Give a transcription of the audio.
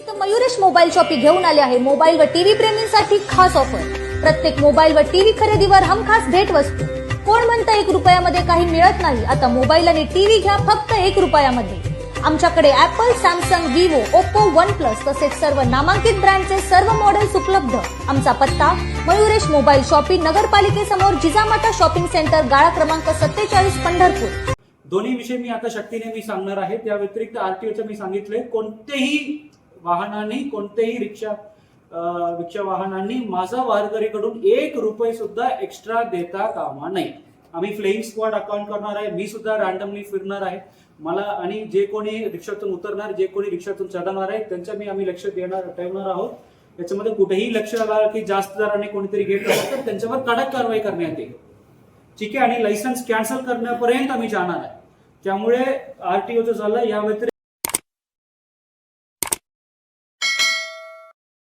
तर Mayuresh mobile shoppe घेऊन आले आहे मोबाईल व टीव्ही प्रेमींसाठी खास ऑफर. प्रत्येक मोबाईल व टीव्ही खरेदीवर हमखास भेट वस्तू. कोण म्हणतं 1 रुपयामध्ये काही मिळत नाही? आता मोबाईल आणि टीव्ही घ्या फक्त 1 रुपयामध्ये. आमच्याकडे Apple, Samsung, Vivo, Oppo, OnePlus तसेच सर्व नामांकित ब्रँडचे सर्व मॉडेल्स उपलब्ध. आमचा पत्ता मयुरेश मोबाईल शॉपी, नगरपालिकेसमोर, जिजामाता शॉपिंग सेंटर, गाळा क्रमांक 47, पंढरपूर. दोन्ही विषय मी आता शक्तीने मी सांगणार आहे. त्या व्यतिरिक्त आरटीओचं मी सांगितले, कोणतेही वाहनांनी, कोणतेही रिक्षा वाहनांनी माझा वारकरीकडून 1 रुपये सुद्धा एक्स्ट्रा देता कामा नये. आम्ही फ्लेइंग स्क्वॉड अकाउंट करणार आहे. मी सुद्धा रॅन्डमली फिरणार आहे. मला आणि जे कोणी रिक्षातून उतरणार, जे कोणी रिक्षातून चढणार आहे त्यांच्या आम्ही लक्ष ठेवणार आहोत. त्याच्यामध्ये कुठेही लक्ष आला की जास्त दराने कोणीतरी घेत असेल तर त्यांच्यावर कडक कारवाई करण्यात येईल. ठीक आहे. आणि लायसन्स कॅन्सल करण्यापर्यंत आम्ही जाणार आहे. त्यामुळे आरटीओचं झालं. या व्यतिरिक्त